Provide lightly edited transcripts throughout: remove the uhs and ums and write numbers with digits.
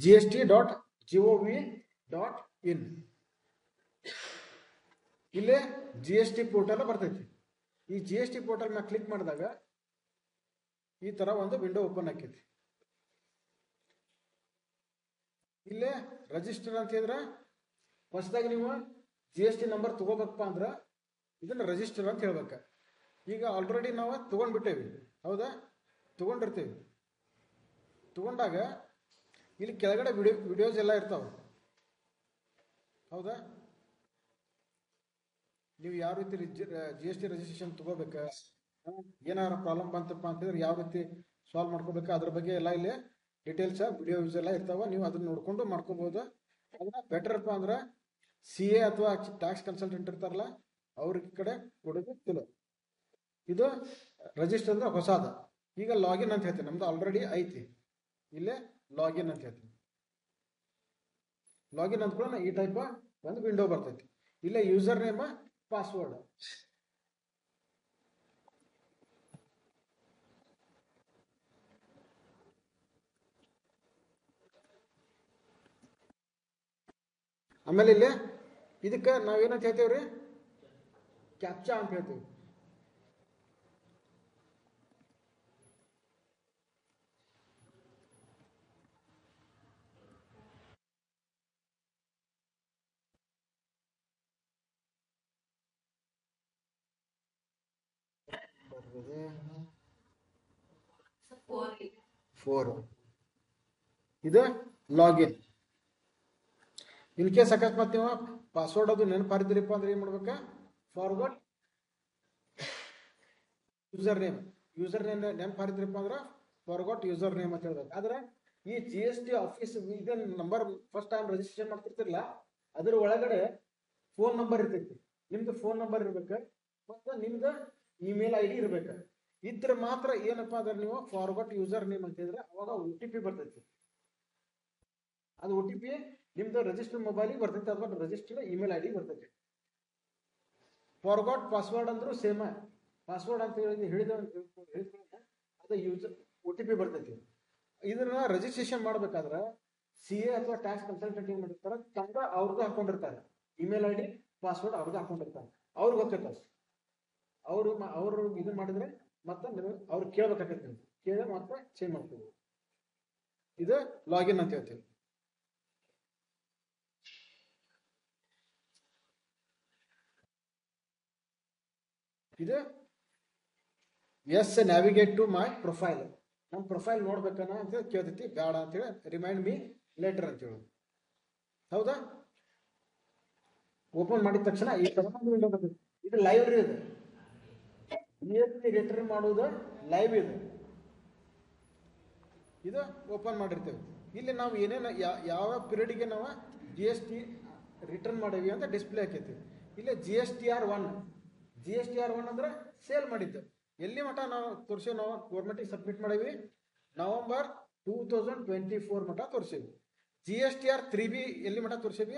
gst.gov.in ಇಲ್ಲೇ GST portal ಬರ್ತೈತಿ. ಈ GST ಪೋರ್ಟಲ್ ಮ್ಯಾಗ ಕ್ಲಿಕ್ ಮಾಡಿದಾಗ ಈ ತರ ಒಂದು ವಿಂಡೋ ಓಪನ್ ಆಕೈತಿ. ಇಲ್ಲೇ ರಿಜಿಸ್ಟರ್ ಅಂತ ಹೇಳಿದ್ರೆ ಹೊಸದಾಗಿ ನೀವು GST ನಂಬರ್ ತಗೋಬೇಕಪ್ಪ ಅಂದ್ರೆ ಇದನ್ನ ರಿಜಿಸ್ಟರ್ ಅಂತ ಹೇಳ್ಬೇಕ. ಈಗ ಆಲ್ರೆಡಿ ನಾವು ತಗೊಂಡ್ಬಿಟ್ಟೇವಿ, ಹೌದಾ? ತಗೊಂಡಿರ್ತೀವಿ. ತಗೊಂಡಾಗ ಇಲ್ಲಿ ಕೆಳಗಡೆ ವಿಡಿಯೋಸ್ ಎಲ್ಲ ಇರ್ತಾವ, ಹೌದಾ? ನೀವು ಯಾವ ರೀತಿ GST ರಿಜಿಸ್ಟ್ರೇಷನ್ ತಗೋಬೇಕ, ಏನಾರ ಪ್ರಾಬ್ಲಮ್ ಬಂತಪ್ಪ ಅಂತಂದ್ರೆ ಯಾವ ರೀತಿ ಸಾಲ್ವ್ ಮಾಡ್ಕೋಬೇಕು ಅದ್ರ ಬಗ್ಗೆ ಎಲ್ಲ ಇಲ್ಲಿ ಡೀಟೇಲ್ಸ್ ವಿಡಿಯೋಸ್ ಎಲ್ಲ ಇರ್ತಾವ. ನೀವು ಅದನ್ನ ನೋಡ್ಕೊಂಡು ಮಾಡ್ಕೋಬಹುದು. ಅದನ್ನ ಬೆಟರ್ ಅಪ್ಪ ಅಂದ್ರೆ CA ಅಥವಾ ಟ್ಯಾಕ್ಸ್ ಕನ್ಸಲ್ಟೆಂಟ್ ಇರ್ತಾರಲ್ಲ ಅವ್ರ ಕಡೆ ಕೊಡೋದು ಚಲೋ. ಇದು ರಿಜಿಸ್ಟರ್ ಅಂದ್ರೆ ಹೊಸಾದ. ಈಗ ಲಾಗಿನ್ ಅಂತ ಹೇಳ್ತೀನಿ, ನಮ್ದು ಆಲ್ರೆಡಿ ಐತಿ. ಇಲ್ಲೇ ಲಾಗಿನ್ ಅಂತ ಹೇಳ್ತೀನಿ. ಲಾಗಿನ್ ಅಂದ್ಕೊಳ್ಳೋಣ ಈ ಟೈಪ್ ಒಂದು ವಿಂಡೋ ಬರ್ತೈತಿ. ಇಲ್ಲೇ ಯೂಸರ್ ನೇಮ್, ಪಾಸ್ವರ್ಡ್. ಆಮೇಲೆ ಇಲ್ಲಿ ಇದಕ್ಕೆ ನಾವೇನಂತ ಹೇಳ್ತೇವ್ರಿ? ಕ್ಯಾಪ್ಚಾ ಅಂತ ಹೇಳ್ತೀವಿ. ಇದು ಲಾಗಿನ್. ಇನ್ ಕೇಸ್ ಅಕಸ್ಮಾತ್ ನೀವು ಪಾಸ್ವರ್ಡ್ ಅದು ನೆನಪಾರಿದ್ರಿಪ್ಪ ಅಂದ್ರೆ ಏನ್ ಮಾಡ್ಬೇಕ? Forward user name. User name ನೆನಪಾರಿದ್ರಿಪ್ಪ ಅಂದ್ರೆ ಫಾರ್ವರ್ಡ್ ಯೂಸರ್ ನೇಮ್ ಅಂತ ಹೇಳ್ಬೇಕು. ಆದ್ರೆ ಈ GST ಆಫೀಸ್ ಇದನ್ನ ನಂಬರ್ ಫಸ್ಟ್ ಟೈಮ್ ರಿಜಿಸ್ಟ್ರೇಷನ್ ಮಾಡ್ತಿರ್ತಿರ್ಲ, ಅದ್ರ ಒಳಗಡೆ ಫೋನ್ ನಂಬರ್ ಇರ್ತೈತಿ. ನಿಮ್ದು ಫೋನ್ ನಂಬರ್ ಇರ್ಬೇಕ ಮತ್ತೆ ನಿಮ್ದು ಇಮೇಲ್ ID ಇರ್ಬೇಕ. ಇದ್ರ ಮಾತ್ರ ಏನಪ್ಪಾ ಅಂದ್ರೆ ನೀವು ಫಾರ್ವರ್ಡ್ ಯೂಸರ್ ನೇಮ್ ಅಂತ ಹೇಳಿದ್ರೆ ಅವಾಗ OTP ಬರ್ತೈತಿ. ಅದು OTP ನಿಮ್ದು ರಿಜಿಸ್ಟರ್ ಮೊಬೈಲಿಗೆ ಬರ್ತೈತಿ ಅಥವಾ ರಿಜಿಸ್ಟರ್ ಇಮೇಲ್ ID ಬರ್ತೈತಿ. ಫಾರ್ವರ್ಡ್ ಪಾಸ್ವರ್ಡ್ ಅಂದ್ರೂ ಸೇಮ. ಪಾಸ್ವರ್ಡ್ ಅಂತ ಹೇಳಿದ ಅದು ಯೂಸರ್ OTP ಬರ್ತೈತಿ. ಇದನ್ನ ರಿಜಿಸ್ಟ್ರೇಷನ್ ಮಾಡ್ಬೇಕಾದ್ರೆ CA ಅಥವಾ ಟ್ಯಾಕ್ಸ್ ಕನ್ಸಲ್ಟೆಂಟ್ ಏನ್ ಮಾಡಿರ್ತಾರೆ, ತಂದ ಅವ್ರದ್ದು ಹಾಕೊಂಡಿರ್ತಾರೆ. ಇಮೇಲ್ ID ಪಾಸ್ವರ್ಡ್ ಅವ್ರದ್ದು ಹಾಕೊಂಡಿರ್ತಾರೆ. ಅವ್ರಿಗೆ ಗೊತ್ತಿರ್ತಾರೆ. ಅವರು ಇದನ್ನ ಮಾಡಿದ್ರೆ ಮತ್ತೆ ಅವ್ರು ಕೇಳ್ಬೇಕಾಗತ್ತೆ. ಕೇಳಿ ಮಾತ್ರ ಚೇಂಜ್ ಮಾಡ್ತೀವಿ. ಇದು ಲಾಗಿನ್ ಅಂತ ಹೇಳ್ತೀವಿ. ಇದು ನ್ಯಾವಿಗೇಟ್ ಟು ಮೈ ಪ್ರೊಫೈಲ್. ನಮ್ಮ ಪ್ರೊಫೈಲ್ ನೋಡ್ಬೇಕನ್ನ ಅಂತ ಕೇಳ್ತೈತಿ. ಬೇಡ ಅಂತೇಳಿ ರಿಮೈಂಡ್ ಮೀ ಲೇಟರ್ ಅಂತ ಹೇಳೋದು, ಹೌದಾ? ಓಪನ್ ಮಾಡಿದ ತಕ್ಷಣ ಈ ತರ ವಿಂಡೋ ಬರ್ತೈತಿ. ಇದು ಲೈವ್ ರೀ. ಇದು GST ರಿಟರ್ನ್ ಮಾಡುವುದು ಲೈವ್. ಇದು ಓಪನ್ ಮಾಡಿರ್ತೇವೆ. ಇಲ್ಲಿ ನಾವು ಏನೇನು ಯಾವ ಪೀರಿಯಡ್ಗೆ ನಾವು GST ರಿಟರ್ನ್ ಮಾಡೀವಿ ಅಂತ ಡಿಸ್ಪ್ಲೇ ಹಾಕೈತಿ. ಇಲ್ಲಿ GSTR1 ಅಂದ್ರೆ ಸೇಲ್ ಮಾಡಿದ್ದು. ಎಲ್ಲಿ ಮಠ ನಾವು ತೋರಿಸೇವಿ? ನಾವು ಗೌರ್ಮೆಂಟಿಗೆ ಸಬ್ಮಿಟ್ ಮಾಡೀವಿ ನವೆಂಬರ್ 2024 ಮಠ ತೋರಿಸೇವಿ. GSTR3B ಎಲ್ಲಿ ಮಠ ತೋರಿಸೇವಿ?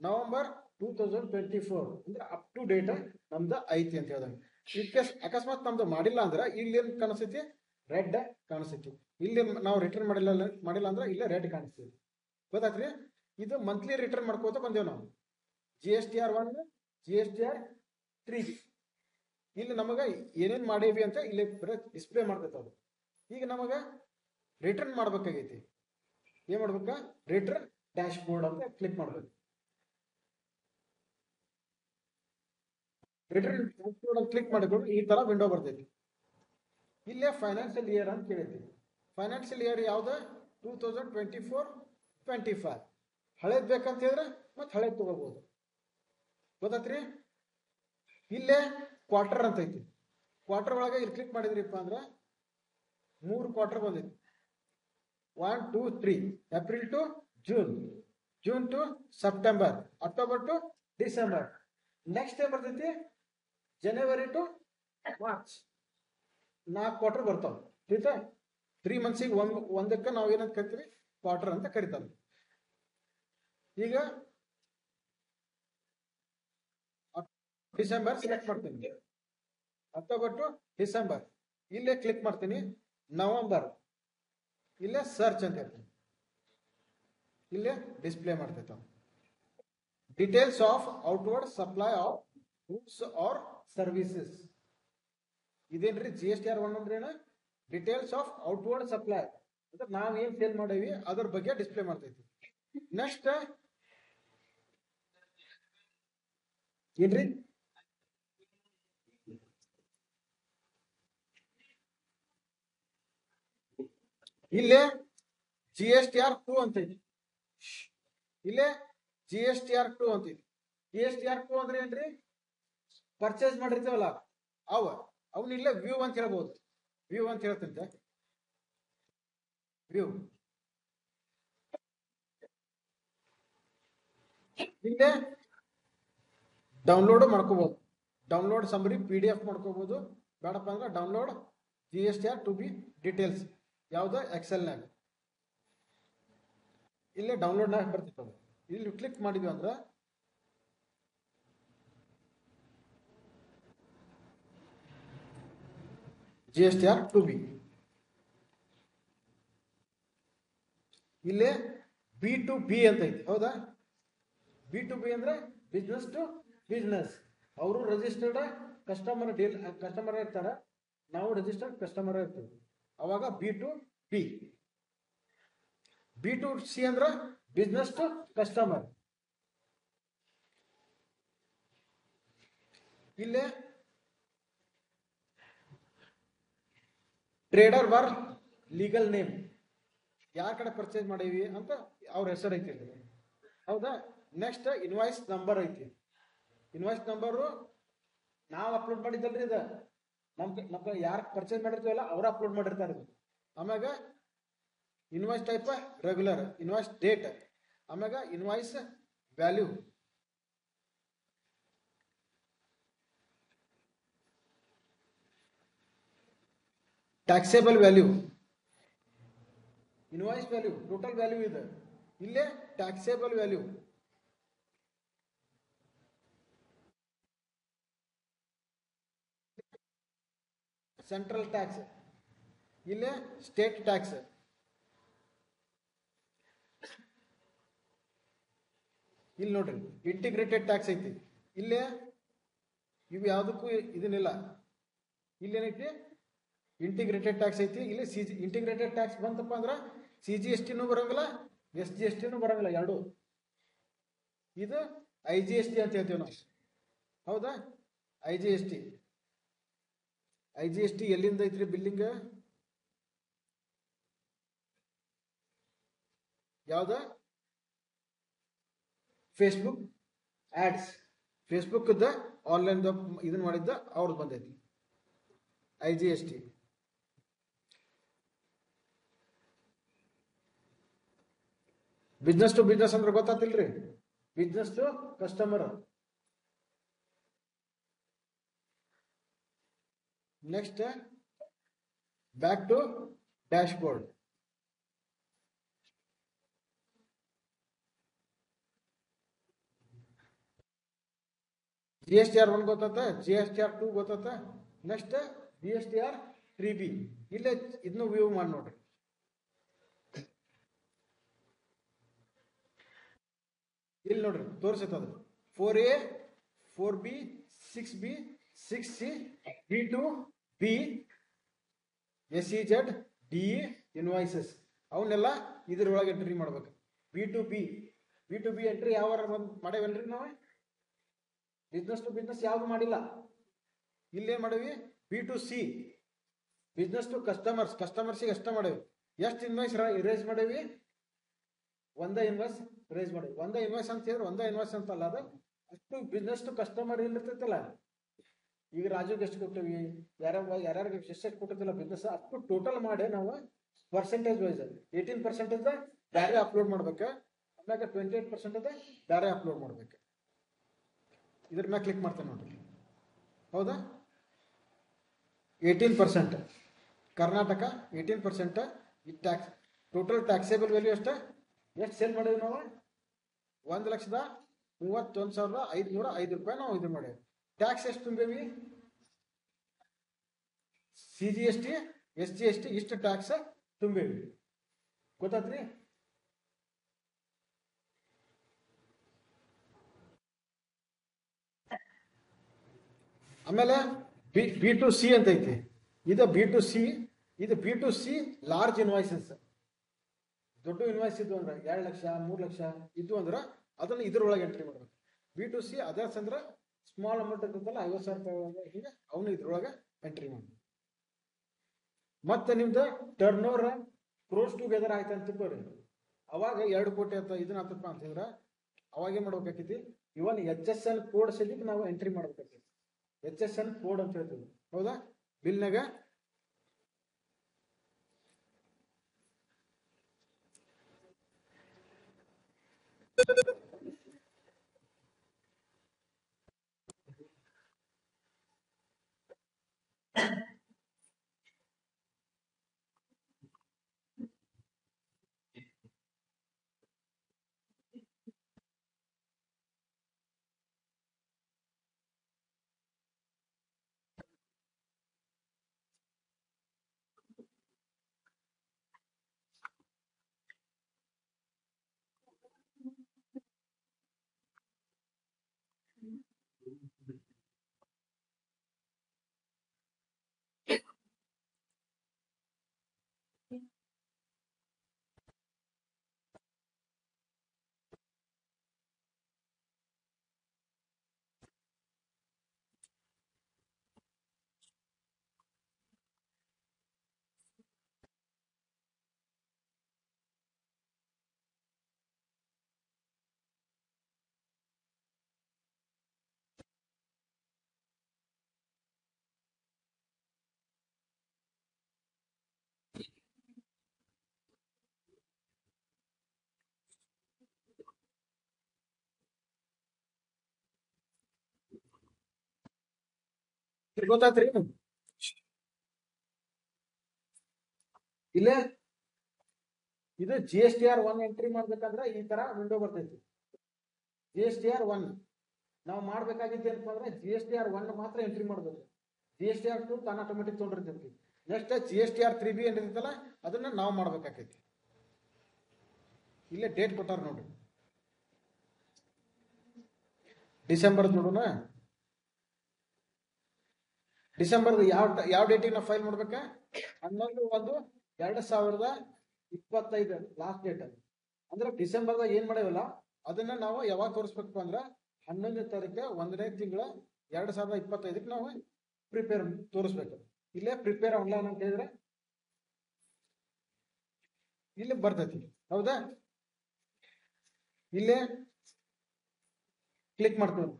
ನವೆಂಬರ್ 2024. ಅಂದ್ರೆ ಅಪ್ ಟು ಡೇಟ್ ನಮ್ದು ಐತಿ ಅಂತ ಹೇಳ್ದಂಗೆ. ಅಕಸ್ಮಾತ್ ನಮ್ದು ಮಾಡಿಲ್ಲ ಅಂದ್ರೆ ಇಲ್ಲಿ ಏನ್ ಕಾಣಿಸ್ತೈತಿ? ರೆಡ್ ಕಾಣಿಸ್ತೈತಿ. ಇಲ್ಲಿ ನಾವು ರಿಟರ್ನ್ ಮಾಡಿಲ್ಲ ಅಂದ್ರೆ ಇಲ್ಲೇ ರೆಡ್ ಕಾಣಿಸ್ತೈತಿ. ಗೊತ್ತಾತ್ರಿ? ಇದು ಮಂತ್ಲಿ ರಿಟರ್ನ್ ಮಾಡ್ಕೋತ ಬಂದೇವ್ ನಾವು. GSTR1, GSTR3B. ಇಲ್ಲಿ ನಮಗ ಏನೇನ್ ಮಾಡೇವಿ ಅಂತ ಇಲ್ಲಿ ಡಿಸ್ಪ್ಲೇ ಮಾಡ್ತೈತೆ ಅದು. ಈಗ ನಮಗ ರಿಟರ್ನ್ ಮಾಡ್ಬೇಕಾಗೈತಿ. ಏನ್ ಮಾಡ್ಬೇಕ? ರಿಟರ್ನ್ ಡ್ಯಾಶ್ ಬೋರ್ಡ್ ಅಂತ ಕ್ಲಿಕ್ ಮಾಡ್ಬೇಕು. ರಿಟರ್ನ್ ಡ್ಯಾಶ್ ಬೋರ್ಡ್ ಅಂತ ಕ್ಲಿಕ್ ಮಾಡಿಕೊಂಡು ಈ ತರ ವಿಂಡೋ ಬರ್ತೈತಿ. ಇಲ್ಲೇ ಫೈನಾನ್ಷಿಯಲ್ ಇಯರ್ ಅಂತ ಕೇಳೈತಿ. ಫೈನಾನ್ಷಿಯಲ್ ಇಯರ್ ಯಾವ್ದ? 2024-25. ಹಳೇದ್ ಬೇಕಂತ ಹೇಳಿದ್ರೆ ಮತ್ತೆ ಹಳೇದ್ ತಗೋಬಹುದು. ಗೊತ್ತಾತ್ರಿ? ಇಲ್ಲೇ ಕ್ವಾರ್ಟರ್ ಅಂತ ಐತಿ. ಕ್ವಾರ್ಟರ್ ಒಳಗೆ ಇಲ್ಲಿ ಕ್ಲಿಕ್ ಮಾಡಿದ್ರಿಪ್ಪ ಅಂದ್ರೆ 3 ಕ್ವಾರ್ಟರ್ ಬಂದೈತಿ. 1, 2, 3. April to June, June to September, October to December. Next ಏನ್ ಬರ್ತೈತಿ? ಜನವರಿ ಟು ಮಾರ್ಚ್. 4 ಕ್ವಾರ್ಟರ್ ಬರ್ತಾವ. ठीक है? 3 ಮಂತ್ಸಿಗೆ ಒಂದಕ್ಕೆ ನಾವು ಏನಂತ ಕರಿತೀವಿ? ಕ್ವಾರ್ಟರ್ ಅಂತ ಕರಿತಾರೆ. ಈಗ ಡಿಸೆಂಬರ್ ಸೆಲೆಕ್ಟ್ ಮಾಡ್ತೀನಿ. ಅಕ್ಟೋಬರ್ ಟು ಡಿಸೆಂಬರ್ ಇಲ್ಲೇ ಕ್ಲಿಕ್ ಮಾಡ್ತೀನಿ. ನವೆಂಬರ್ ಇಲ್ಲೇ ಸರ್ಚ್ ಅಂತ ಹೇಳ್ತೀನಿ. ಇಲ್ಲೇ ಡಿಸ್ಪ್ಲೇ ಮಾಡ್ತೈತೆ. Details of outward supply of goods or services. ಇದೇನ್ರಿ GSTR1 ಅಂದ್ರೆ ಏನು? ಡೀಟೇಲ್ಸ್ ಆಫ್ ಔಟ್ವರ್ಡ್ ಸಪ್ಲೈ ಅಂದ್ರೆ ನಾವ್ ಏನ್ ಸೇಲ್ ಮಾಡೇವಿ ಅದ್ರ ಬಗ್ಗೆ ಡಿಸ್ಪ್ಲೇ ಮಾಡ್ತೈತಿ. ನೆಕ್ಸ್ಟ್ ಏನ್ರಿ? ಇಲ್ಲೇ GSTR2 ಅಂತ ಐತಿ. ಇಲ್ಲೇ GSTR2 ಅಂತ ಐತಿ. GSTR2 ಅಂದ್ರೆ ಏನ್ರಿ? ಪರ್ಚೇಸ್ ಮಾಡಿರ್ತೇವಲ್ಲ ಅವನ್ನ ಇಲ್ಲೇ ವ್ಯೂ ಅಂತ ಹೇಳ್ಬಹುದು. ವ್ಯೂ ಅಂತ ಹೇಳ್ತಂತೆ. ವ್ಯೂ ಇಲ್ಲೇ ಡೌನ್ಲೋಡ್ ಮಾಡ್ಕೋಬಹುದು. ಡೌನ್ಲೋಡ್ ಸಮ್ಮರಿ PDF ಮಾಡ್ಕೋಬಹುದು. ಬೇಡಪ್ಪ ಅಂದ್ರೆ ಡೌನ್ಲೋಡ್ GSTR2B ಡೀಟೇಲ್ಸ್ ಯಾವ್ದು ಎಕ್ಸೆಲ್ನಾಗ ಇಲ್ಲೇ ಡೌನ್ಲೋಡ್ನಾಗ ಬರ್ತಿರ್ತದೆ. ಇಲ್ಲಿ ಕ್ಲಿಕ್ ಮಾಡಿದ್ವಿ ಅಂದ್ರೆ GSTR2B ಇಲ್ಲೇ B2B ಅಂತ ಐತಿ. ಹೌದಾ? B2B ಅಂದ್ರೆ ಬಿಸ್ನೆಸ್ ಟು ಬಿಸ್ನೆಸ್. ಅವರು ರಿಜಿಸ್ಟರ್ಡ್ ಕಸ್ಟಮರ್ ಇರ್ತಾರ, ನಾವು ರಿಜಿಸ್ಟರ್ಡ್ ಕಸ್ಟಮರ್ ಇರ್ತೀವಿ. ಅವಾಗ B2B. B2C ಅಂದ್ರೆ ಬಿಸ್ನೆಸ್ ಟು ಕಸ್ಟಮರ್. ಇಲ್ಲೇ ಟ್ರೇಡರ್ ವರ್ ಲೀಗಲ್ ನೇಮ್, ಯಾರ ಕಡೆ ಪರ್ಚೇಸ್ ಮಾಡೀವಿ ಅಂತ ಅವ್ರ ಹೆಸರು ಐತಿ. ಹೌದಾ? ನೆಕ್ಸ್ಟ್ ಇನ್ವಾಯ್ಸ್ ನಂಬರ್ ಐತಿ. ಇನ್ವಾಯ್ಸ್ ನಂಬರು ನಾವು ಅಪ್ಲೋಡ್ ಮಾಡಿದ್ದಲ್ರಿ, ಇದು ನಮ್ಗೆ ಯಾರು ಪರ್ಚೇಸ್ ಮಾಡಿರ್ತೀವಲ್ಲ ಅವ್ರು ಅಪ್ಲೋಡ್ ಮಾಡಿರ್ತಾರೆ. ಆಮ್ಯಾಗ invoice type regular, invoice date, ಆಮ್ಯಾಗ invoice value, taxable value, invoice value, total value ಇದೆ. ಇಲ್ಲೇ ಟ್ಯಾಕ್ಸೇಬಲ್ ವ್ಯಾಲ್ಯೂ, ಸೆಂಟ್ರಲ್ ಟ್ಯಾಕ್ಸ್, ಇಲ್ಲೇ ಸ್ಟೇಟ್ ಟ್ಯಾಕ್ಸ್, ಇಲ್ಲಿ ನೋಡ್ರಿ ಇಂಟಿಗ್ರೇಟೆಡ್ ಟ್ಯಾಕ್ಸ್ ಐತಿ. ಇಲ್ಲೇ ಇವು ಯಾವುದಕ್ಕೂ ಇದನ್ನಿಲ್ಲ. ಇಲ್ಲೇನೈತಿ? ಇಂಟಿಗ್ರೇಟೆಡ್ ಟ್ಯಾಕ್ಸ್ ಐತಿ. ಇಲ್ಲಿ ಇಂಟಿಗ್ರೇಟೆಡ್ ಟ್ಯಾಕ್ಸ್ ಬಂತಪ್ಪ ಅಂದ್ರೆ CGSTನೂ ಬರಂಗಿಲ್ಲ, SGSTನೂ ಬರಂಗಿಲ್ಲ, ಎರಡು. ಇದು IGST ಅಂತ ಹೇಳ್ತೀವಿ ನಾವು. ಹೌದಾ? IGST ಎಲ್ಲಿಂದ ಐತ್ರಿ ಬಿಲ್ಲಿಂಗ್? ಯಾವ್ದ? ಫೇಸ್ಬುಕ್ ಆಡ್ಸ್, ಫೇಸ್ಬುಕ್ ಆನ್ಲೈನ್ ಇದನ್ನ ಮಾಡಿದ್ದ ಅವ್ರದ್ದು ಬಂದೈತಿ IGST. ಬಿಸ್ನೆಸ್ ಟು ಬಿಸ್ನೆಸ್ ಅಂದ್ರೆ ಗೊತ್ತಾತಿಲ್ರಿ? Business to customer. Next back to dashboard. GSTR1 ಗೊತ್ತಾತ, GSTR2 ಗೊತ್ತಾತ. ನೆಕ್ಸ್ಟ್ GSTR3B. ಇಲ್ಲೇ ಇದನ್ನು ವ್ಯೂ ಮಾಡಿ ನೋಡ್ರಿ. ಇಲ್ಲಿ ನೋಡ್ರಿ ತೋರಿಸತ್ತದ 4A, 4B, 6B, 6C, B2B, SEZ, DE invoices ಅವನ್ನೆಲ್ಲ ಇದ್ರೊಳಗೆ ಎಂಟ್ರಿ ಮಾಡ್ಬೇಕು. B2B ಎಂಟ್ರಿ ಯಾವ ಮಾಡೇವಲ್ರಿ ನಾವು? ಬಿಸ್ನೆಸ್ ಟು ಬಿಸ್ನೆಸ್ ಯಾವ್ದು ಮಾಡಿಲ್ಲ. ಇಲ್ಲೇನ್ ಮಾಡೇವಿ? B2C ಬಿಸ್ನೆಸ್ ಟು ಕಸ್ಟಮರ್ಸಿಗೆ ಅಷ್ಟ ಮಾಡೇವಿ. ಎಷ್ಟು ಇನ್ವಾಯ್ಸ್ ರೇಸ್ ಮಾಡೇವಿ? ಒಂದ ಇನ್ವಾಯ್ಸ್ ರೇಸ್ ಮಾಡೇವಿ. ಒಂದ ಇನ್ವಾಯ್ಸ್ ಅಂತ ಹೇಳಿದ್ರೆ ಒಂದ ಇನ್ವಾಯ್ಸ್ ಅಂತಲ್ಲ, ಅದು ಅಷ್ಟು ಬಿಸ್ನೆಸ್ ಟು ಕಸ್ಟಮರ್ ಇರ್ತೈತಲ್ಲ. ಈಗ ರಾಜುಗೆ ಎಷ್ಟು ಕೊಟ್ಟಿವಿ, ಯಾರ್ಯಾರಿಗೆ ಎಷ್ಟು ಕೊಟ್ಟಿಲ್ಲ ಬಿಸ್ನೆಸ್, ಅಷ್ಟು ಟೋಟಲ್ ಮಾಡಿ ನಾವು ಪರ್ಸೆಂಟೇಜ್ ವೈಸ್ 18% ಬೇರೆ ಅಪ್ಲೋಡ್ ಮಾಡ್ಬೇಕು, ಆಮ್ಯಾಗ 28% ಬೇರೆ ಅಪ್ಲೋಡ್ ಮಾಡ್ಬೇಕು. ಇದ್ರ ಮ್ಯಾಗ ಕ್ಲಿಕ್ ಮಾಡ್ತೇನೆ ನೋಡ್ರಿ. ಹೌದಾ? 18% ಕರ್ನಾಟಕ, 18% ಈ ಟ್ಯಾಕ್ಸ್. ಟೋಟಲ್ ಟ್ಯಾಕ್ಸೇಬಲ್ ವ್ಯಾಲ್ಯೂ ಅಷ್ಟೇ. ಎಷ್ಟು ಸೇಲ್ ಮಾಡೇವಿ ನಾವು? 1,31,505 ರೂಪಾಯಿ ನಾವು ಇದು ಮಾಡೇವಿ. ಟ್ಯಾಕ್ಸ್ ಎಷ್ಟು ತುಂಬೇವಿ? CGST, SGST ಇಷ್ಟು ಟ್ಯಾಕ್ಸ್ ತುಂಬೇವಿ. ಗೊತ್ತಾತ್ರಿ? ಆಮೇಲೆ ಬಿ ಟು ಸಿ ಅಂತ ಐತಿ. ಇದು ಬಿ ಟು ಸಿ, ಇದು B to C large invoices. ದೊಡ್ಡ ಇನ್ವಾಯ್ಸ್ ಇದ್ದು ಅಂದ್ರೆ 2 ಲಕ್ಷ 3 ಲಕ್ಷ ಇದ್ದು ಅಂದ್ರೆ ಅದನ್ನ ಇದ್ರೊಳಗೆ ಎಂಟ್ರಿ ಮಾಡ್ಬೇಕು. ಬಿ ಟು ಸಿ ಅದರ್ಸ್ ಅಂದ್ರೆ ಸ್ಮಾಲ್ ಅಮೌಂಟ್ ಇರ್ತದಲ್ಲ, 50,000 ರೂಪಾಯಿ ಹೀಗೆ ಅವನು ಇದ್ರೊಳಗೆ ಎಂಟ್ರಿ ಮಾಡಿ. ಮತ್ತೆ ನಿಮ್ದು ಟರ್ನ್ ಓವರ್ ಕ್ರೋಸ್ ಟುಗೆದರ್ ಆಯ್ತು ಅಂತ ತಿಳ್ಕೊರಿ. ಅವಾಗ 2 ಕೋಟಿ ಅಥವಾ ಇದನ್ನ ಹತ್ತಪ್ಪ ಅಂತಂದ್ರೆ ಅವಾಗ ಏನ್ ಮಾಡ್ಬೇಕಾಕೈತಿ, ಇವನ್ HSN ಕೋಡ್ ಸದ್ಯಕ್ಕೆ ನಾವು ಎಂಟ್ರಿ ಮಾಡ್ಬೇಕಾಕೈತಿ. HSN ಕೋಡ್ ಅಂತ ಹೇಳ್ತೀವಿ, ಹೌದಾ? ಬಿಲ್ನಾಗ ಗೊತ್ತಾತ್ರಿ. ಇಲ್ಲೇ ಇದು GSTR 1 ಎಂಟ್ರಿ ಮಾಡ್ಬೇಕಂದ್ರೆ ಈ ತರ ವಿಂಡೋ ಬರ್ತೈತಿ. GSTR 1 ನಾವು ಮಾಡ್ಬೇಕಾಗಿದ್ದು ಏನಪ್ಪ ಅಂದ್ರೆ GSTR 1 ಮಾತ್ರ ಎಂಟ್ರಿ ಮಾಡ್ಬೇಕು. GSTR 2 ತಾನು ಆಟೋಮೆಟಿಕ್ ತೊಗೊಂಡಿರ್ತೈತಿ. ನೆಕ್ಸ್ಟ್ GSTR 3B ಏನಿರ್ತಲ್ಲ ಅದನ್ನ ನಾವು ಮಾಡ್ಬೇಕಾಕೈತಿ. ಇಲ್ಲೇ ಡೇಟ್ ಕೊಟ್ಟಾರ ನೋಡ್ರಿ, ಡಿಸೆಂಬರ್ ನೋಡೋಣ. ಡಿಸೆಂಬರ್ ಯಾವ ಡೇಟಿಗೆ ನಾವು ಫೈಲ್ ಮಾಡ್ಬೇಕ? 11/1/2025 ಲಾಸ್ಟ್ ಡೇಟ್. ಅಂದ್ರೆ ಡಿಸೆಂಬರ್ದಾಗ ಏನ್ ಮಾಡೇವಲ್ಲ ಅದನ್ನ ನಾವು ಯಾವಾಗ ತೋರಿಸ್ಬೇಕಪ್ಪ ಅಂದ್ರ 11ನೇ ತಾರೀಕು 1ನೇ ತಿಂಗಳ 2025 ನಾವು ಪ್ರಿಪೇರ್ ತೋರಿಸ್ಬೇಕು. ಇಲ್ಲೇ ಪ್ರಿಪೇರ್ ಆನ್ಲೈನ್ ಅಂತ ಹೇಳಿದ್ರೆ ಇಲ್ಲಿ ಬರ್ತೈತಿ, ಹೌದಾ? ಇಲ್ಲೇ ಕ್ಲಿಕ್ ಮಾಡ್ತೀವಿ.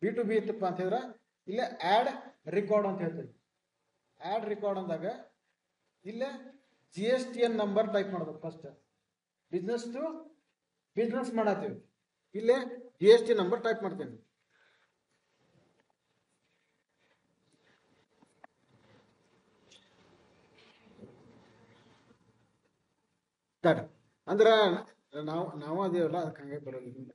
ಬಿ ಟು ಬಿ ಇತ್ತಪ್ಪ ಅಂತ ಹೇಳಿದ್ರೆ ಇಲ್ಲೇ ಆಡ್ ರೆಕಾರ್ಡ್ ಅಂತ ಹೇಳ್ತೀವಿ. ಆಡ್ ರೆಕಾರ್ಡ್ ಅಂದಾಗ ಇಲ್ಲೇ GSTN ನಂಬರ್ ಟೈಪ್ ಮಾಡ್ಬೇಕು. ಫಸ್ಟ್ ಬಿಸ್ನೆಸ್ ಟು ಬಿಸ್ನೆಸ್ ಮಾಡತ್ತೀವಿ, ಇಲ್ಲೇ GST ನಂಬರ್ ಟೈಪ್ ಮಾಡ್ತೇವೆ. ಅಂದ್ರ ನಾವು ಅದೇವಲ್ಲ ಅದಕ್ಕೆ ಹಂಗೆ ಬರೋದಿಲ್ಲ.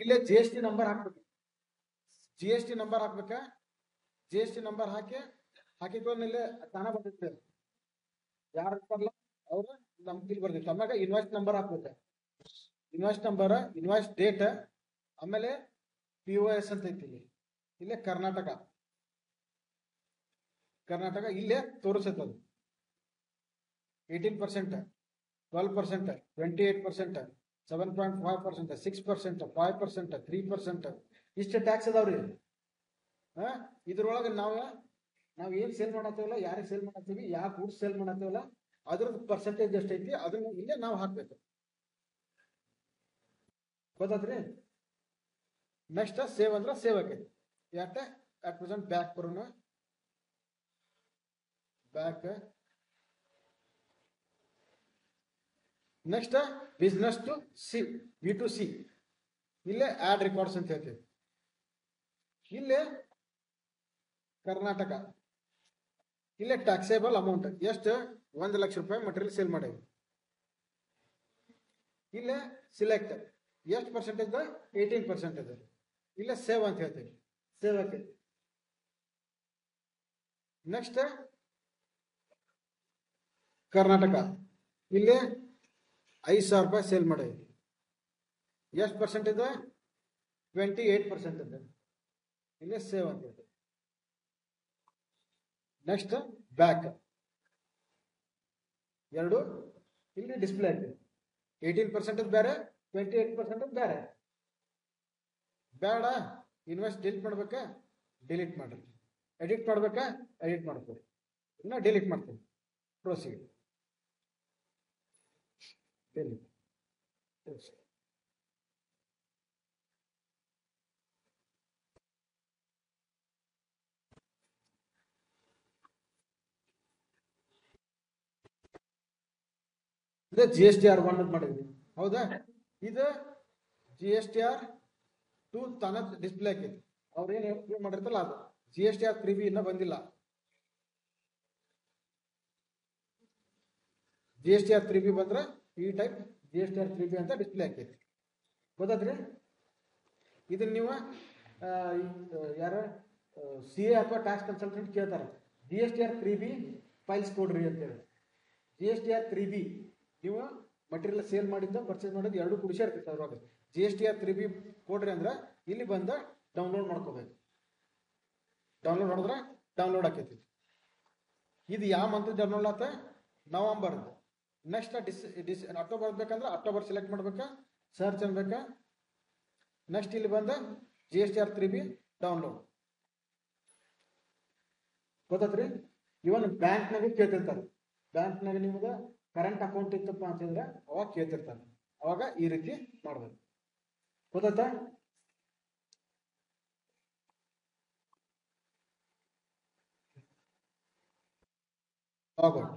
ಇಲ್ಲೇ GST ನಂಬರ್ ಹಾಕ್ಬೇಕು. GST ನಂಬರ್ ಹಾಕ್ಬೇಕ. GST ನಂಬರ್ ಹಾಕಿಕೊಂಡು ಇಲ್ಲೇ ತಾನ ಬರ್ತೈತೆ. ಯಾರು ಇರ್ತಾರಲ್ಲ ಅವ್ರು ನಮ್ಗೆ ಇಲ್ಲಿ ಬರ್ತೈತೆ. ಆಮ್ಯಾಗ ಇನ್ವಾಯ್ಸ್ ನಂಬರ್ ಹಾಕ್ಬೇಕ. ಇನ್ವಾಯ್ಸ್ ನಂಬರ್, ಇನ್ವಾಯ್ಸ್ ಡೇಟ್, ಆಮೇಲೆ POS ಅಂತ ಐತಿ. ಇಲ್ಲೇ ಕರ್ನಾಟಕ ಇಲ್ಲೇ ತೋರಿಸೈತದು. 18%, 12%, 28%, 7.5%, 6%, 5%, 3%, ಇಷ್ಟು ಟ್ಯಾಕ್ಸ್ ಅದಾವ್ರಿ. ಇದ್ರೊಳಗೆ ನಾವು ಏನ್ ಸೇಲ್ ಮಾಡತ್ತೇವಲ್ಲ, ಯಾರಿಗೆ ಸೇಲ್ ಮಾಡತ್ತೀವಿ, ಯಾವ ಗೂಡ್ಸ್ ಸೇಲ್ ಮಾಡತ್ತೇವಲ್ಲ ಅದ್ರದ್ದು ಪರ್ಸೆಂಟೇಜ್ ಎಷ್ಟೈತಿ ಅದನ್ನ ಇಲ್ಲೇ ನಾವು ಹಾಕ್ಬೇಕು. ಗೊತ್ತಾತ್ರಿ? ನೆಕ್ಸ್ಟ್ ಸೇವ್ ಅಂದ್ರೆ ಸೇವ್ ಆಕೈತಿ. ಯಾಕೆ ಅಟ್ ಪ್ರೆಸೆಂಟ್ ಬ್ಯಾಕ್ ಬರೋಣ, back. Next business to C, B2C. ಇಲ್ಲೇ ಆಡ್ ರೆಕಾರ್ಡ್ಸ್ ಅಂತ ಹೇಳ್ತೀವಿ. ಇಲ್ಲೇ ಕರ್ನಾಟಕ, ಇಲ್ಲೇ ಟ್ಯಾಕ್ಸೇಬಲ್ ಅಮೌಂಟ್ ಎಷ್ಟು, 1,00,000 ರೂಪಾಯಿ ಮಟೀರಿಯಲ್ ಸೇಲ್ ಮಾಡೇವಿ. ಇಲ್ಲೇ ಸಿಲೆಕ್ಟ್ ಎಷ್ಟು ಪರ್ಸೆಂಟೇಜ್, 18%. ಇಲ್ಲೇ ಸೇವ್ ಅಂತ ಹೇಳ್ತೀವಿ, ಸೇವ್ ಆಕೈತಿ. ನೆಕ್ಸ್ಟ್ ಕರ್ನಾಟಕ, ಇಲ್ಲಿ 5,000 ರೂಪಾಯಿ ಸೇಲ್ ಮಾಡೇವಿ. ಎಷ್ಟು ಪರ್ಸೆಂಟೇಜ್, 28%. ಇಲ್ಲೇ ಸೇವ್ ಅಂತ ಹೇಳ್ತೀವಿ. ನೆಕ್ಸ್ಟ್ ಬ್ಯಾಕ್, ಎರಡು ಇಲ್ಲಿ ಡಿಸ್ಪ್ಲೇ ಆಗ್ತದೆ. 18% ಬೇರೆ, 28% ಬೇರೆ. ಬೇಡ ಇನ್ವೆಸ್ಟ್ ಡಿಲೀಟ್ ಮಾಡ್ಬೇಕಾ, ಡಿಲೀಟ್ ಮಾಡ್ರಿ. ಎಡಿಟ್ ಮಾಡ್ಬೇಕಾ, ಎಡಿಟ್ ಮಾಡ್ಕೊಡಿ. ಇನ್ನ ಡಿಲೀಟ್ ಮಾಡ್ತೀನಿ. ಪ್ರೊಸೀಡ್. ಡಿಲೀಟ್. ಇದು GSTR1 ಅಂತ ಮಾಡಿದ್ವಿ, ಹೌದಾ? ಇದು GSTR2 ತಾನ ಡಿಸ್ಪ್ಲೇ ಆಕೈತಿ. ಅವ್ರೇನ್ ಮಾಡಿರ್ತಲ್ಲ ಅದು. GSTR3B ಇನ್ನ ಬಂದಿಲ್ಲ. GSTR3B ಬಂದ್ರೆ ಈ ಟೈಪ್ GSTR3B ಅಂತ ಡಿಸ್ಪ್ಲೇ ಆಕೈತಿ. ಗೊತ್ತಾದ್ರಿ? ಇದನ್ನ ನೀವು ಯಾರ CA ಅಥವಾ ಟ್ಯಾಕ್ಸ್ ಕನ್ಸಲ್ಟೆಂಟ್ ಕೇಳ್ತಾರ, GSTR3B ಫೈಲ್ಸ್ ಕೊಡ್ರಿ ಅಂತೇಳಿ. GSTR3B ನೀವು ಮಟೀರಿಯಲ್ ಸೇಲ್ ಮಾಡಿದ್ದ ಪರ್ಚೇಸ್ ಮಾಡಿದ್ದು ಎರಡು ಕುಡಿಸಿ ಇರ್ತೈತೆ ಅದ್ರೊಳಗೆ. GSTR3B ಕೊಡ್ರಿ ಅಂದ್ರೆ ಇಲ್ಲಿ ಬಂದ ಡೌನ್ಲೋಡ್ ಮಾಡ್ಕೋಬೇಕು. ಡೌನ್ಲೋಡ್ ಮಾಡಿದ್ರೆ ಡೌನ್ಲೋಡ್ ಆಕೈತಿ. ಇದು ಯಾವ ಮಂತ್ ಡೌನ್ಲೋಡ್ ಆತ, ನವೆಂಬರ್. ನೆಕ್ಸ್ಟ್ ಅಕ್ಟೋಬರ್ ಬೇಕಂದ್ರೆ ಅಕ್ಟೋಬರ್ ಸೆಲೆಕ್ಟ್ ಮಾಡ್ಬೇಕಾ, ಸರ್ಚ್ ಅನ್ಬೇಕಾ. ನೆಕ್ಸ್ಟ್ ಇಲ್ಲಿ ಬಂದ GSTR3B ಡೌನ್ಲೋಡ್. ಗೊತ್ತಾತ್ರಿ? ಇವನ್ ಬ್ಯಾಂಕ್ನಾಗ ಕೇಳ್ತಿರ್ತಾರೆ. ಬ್ಯಾಂಕ್ನಾಗ ನಿಮ್ಗೆ ಕರೆಂಟ್ ಅಕೌಂಟ್ ಇತ್ತಪ್ಪ ಅಂತಂದ್ರೆ ಅವಾಗ ಕೇಳ್ತಿರ್ತಾನೆ. ಅವಾಗ ಈ ರೀತಿ ಮಾಡ್ಬೇಕು. ಗೊತ್ತಾಯ್ತಾ? ಆಗೋದು